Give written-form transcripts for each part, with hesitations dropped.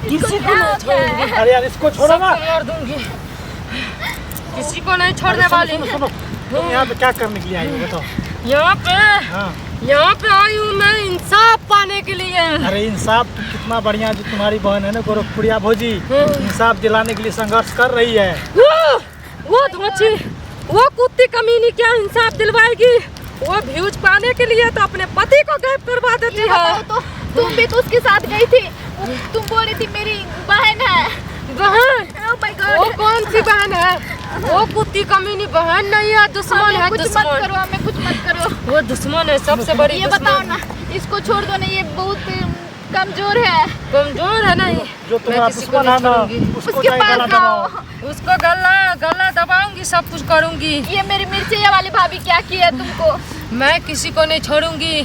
किसी को नहीं छोड़ूंगी। अरे यार इसको छोड़ो ना। मार दूंगी, किसी को नहीं छोड़ने वाली। सुनो, तुम यहाँ पे क्या करने के लिए आई हो बताओ? यहाँ पे हाँ। यहाँ पे आई हूँ मैं इंसाफ पाने के लिए। अरे इंसाफ तो कितना बढ़िया, जो तुम्हारी बहन है ना गोरखपुरिया भौजी, इंसाफ दिलाने के लिए संघर्ष कर रही है। वो धोची, वो कुत्ती कमीनी क्या इंसाफ दिलवाएगी? वो व्यूज पाने के लिए तो अपने पति को गायब करवा देती है। तो तुम भी तो उसके साथ गई थी, तुम बोल रही थी मेरी बहन है। बहन? Oh my God! वो कौन सी बहन है? वो कुत्ती कमीनी बहन नहीं है, दुश्मन है। कुछ मत करो, हमें कुछ मत करो। वो दुश्मन है, सबसे बड़ी। ये बताओ ना, इसको छोड़ दो ना, ये बहुत कमजोर है। कमजोर है नहीं? जो तुम्हारा दुश्मन है ना, उसके पास जाओ, उसको गला दबाऊंगी, सब कुछ करूंगी। ये मेरी मिर्चिया वाली भाभी क्या की है तुमको? मैं किसी को नहीं छोड़ूंगी,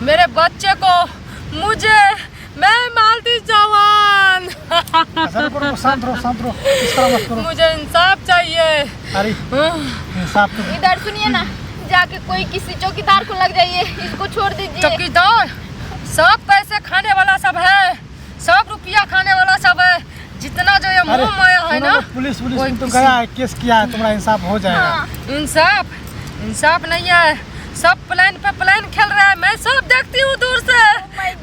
मेरे बच्चे को, मुझे, मैं मालती जवान। शांत रहो, इस तरह मत करो। मुझे इंसाफ चाहिए। अरे इंसाफ तो इधर सुनिए ना, जाके कोई किसी चौकीदार को लग जाइए, इसको छोड़ दीजिए। चौकीदार? सब पैसे खाने वाला सब है, सब रुपया खाने वाला सब है, जितना जो ये मोह माया है ना। पुलिस तो गया है, केस किया है, तुम्हारा इंसाफ हो जाएगा। हाँ। इंसाफ नहीं है, सब प्लान पे प्लान खेल रहा है। मैं सब देखती हूँ दूर से,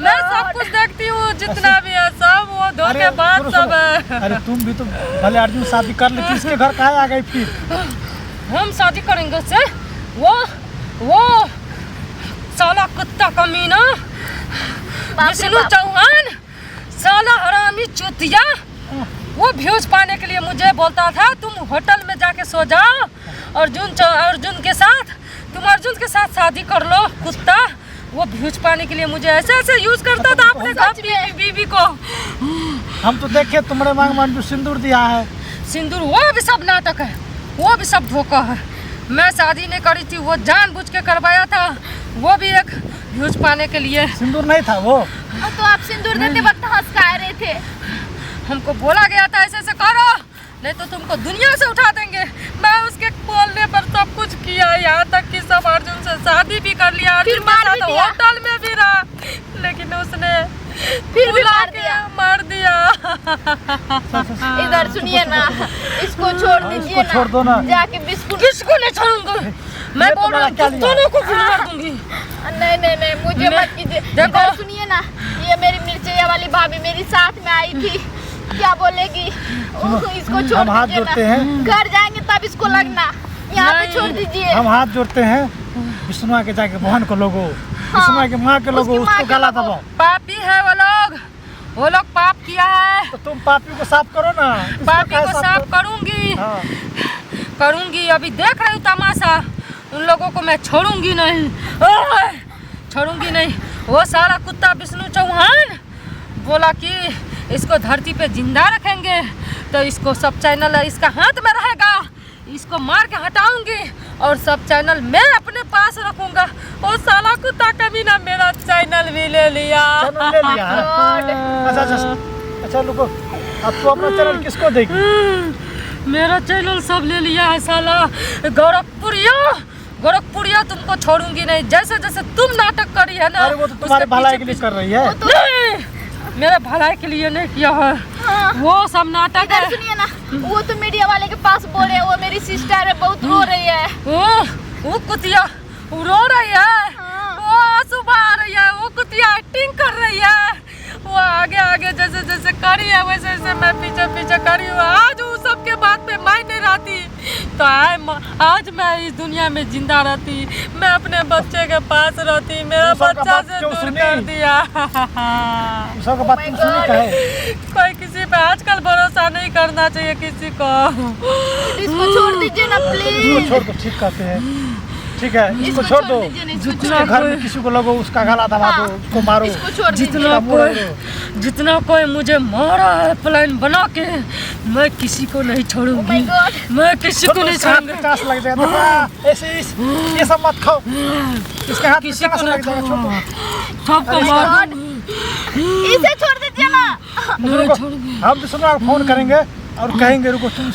मैं सब कुछ देखती हूँ, जितना भी है सब वो धोखेबाज सब है। अरे तुम भी तो भले अर्जुन शादी कर ली, किसके घर कहाँ आ गई फिर? हम शादी करेंगे उससे? वो साला कुत्ता कमीना विष्णु चौहान, साला हरामी चुतिया, वो व्यूज पाने के लिए मुझे बोलता था तुम होटल में जाके सो जाओ, अर्जुन के साथ, तुम अर्जुन के साथ शादी कर लो। कुत्ता वो व्यूज पाने के लिए मुझे ऐसे यूज करता था अपने घर बीवी को। हम तो देखे तुम्हारे मांग में जो सिंदूर दिया है। सिंदूर वो भी सब नाटक है, वो भी सब धोखा है। मैं शादी नहीं करी थी, वो जानबूझ के करवाया था, वो भी एक व्यूज पाने के लिए। सिंदूर नहीं था वो? तो आप सिंदूर देते वक्त हंस का रहे थे। हमको बोला गया था ऐसे करो, नहीं तो तुमको दुनिया से उठा देंगे। मैं उसके बोलने पर सब कुछ किया, यहाँ तक कि सब अर्जुन से शादी भी कर लिया, फिर मार भी दिया। होटल में भी रहा, लेकिन उसने फिर भी मार दिया। इधर सुनिए ना, इसको छोड़ दीजिए ना, छोड़ दो ना। जाके बिस्कुट। किसको नहीं छोड़ूंगी मैं, बोल रहा हूँ दोनों को भी मार दूंगी। नहीं मुझे मत कीजिए। इधर सुनिए ना, ये मेरी मिर्चिया वाली भाभी मेरी साथ में आई थी, क्या बोलेगी? इसको छोड़ हम हाथ दीजिए जोड़ते ना, हैं। घर जाएंगे तब इसको लगना, यहाँ पे छोड़ दीजिए। हम हाथ जोड़ते हैं, विष्णुआ के जाके बहन को लोगो, विष्णुआ के माँ के लोगो, उसको गला दबाओ। पापी है वो लोग पाप किया है। तो तुम पापी को साफ करो ना। पापी को साफ करूंगी। अभी देख रही हूँ तमाशा, उन लोगों को मैं छोड़ूंगी नहीं। वो सारा कुत्ता विष्णु चौहान बोला कि इसको धरती पे जिंदा रखेंगे तो इसको सब चैनल इसका हाथ में रहेगा, इसको मार के हटाऊंगी और सब चैनल मैं अपने पास रखूंगा। वो साला कुत्ता कभी ना मेरा चैनल भी ले लिया। अच्छा रुको, अब तो अपना चैनल किसको देगी? मेरा चैनल सब ले लिया है साला। गोरखपुरिया तुमको छोड़ूंगी नहीं, जैसे जैसे तुम नाटक करी है ना। अरे वो तो तुम्हारे भलाई के लिए कर रही है। नहीं, मेरे भलाई के लिए नहीं किया है। हाँ। वो सब नाटक है। सुनिए ना, वो तो मीडिया वाले के पास बोल रहे हैं, वो मेरी सिस्टर है, बहुत रो रही है। वो कुतिया रो रही है। हाँ। वो आंसू बहा रही है, वो कुतिया एक्टिंग कर रही है। वो आगे जैसे जैसे करी है वैसे वैसे मैं पीछे करी हूँ। आज वो सबके बात पे मैं नहीं रहती तो आज मैं इस दुनिया में जिंदा रहती, मैं अपने बच्चे के पास रहती। मेरा बच्चा से दूर कर दिया। कोई किसी पे आजकल भरोसा नहीं करना चाहिए किसी को। इसको छोड़ दीजिए ना प्लीज। छोड़ दो, ठीक कहते हैं, ठीक है, इसको छोड़ दो। जितना घर में किसी को लगो उसका गला दबा दो, उसको मारो। जितना कोई मुझे मारा है प्लान बना के, मैं किसी को नहीं छोड़ूंगी। मैं किसी को नहीं छोड़ूंगी। चांस लग जाएगा ऐसे, ये सब मत खाओ, इसके हाथ किसी को लग जाएगा, सबको मार दूंगी। इसे छोड़ दीजिए ना। हम तो सुना फोन करेंगे और कहेंगे रुको तुम।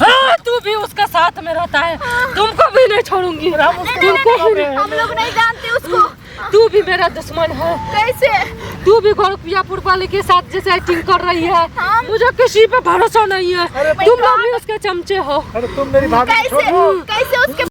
तू भी उसका साथ में रहता है, तुमको भी नहीं छोड़ूंगी। हम लोग नहीं जानते उसको। तू भी मेरा दुश्मन है। कैसे? तू भी गोरखपुर वाले के साथ जैसे एक्टिंग कर रही है। मुझे किसी पे भरोसा नहीं है। अरे तुम लोग भी उसके चमचे हो। अरे तुम मेरी भाभी को छोड़ कैसे दो। कैसे उसके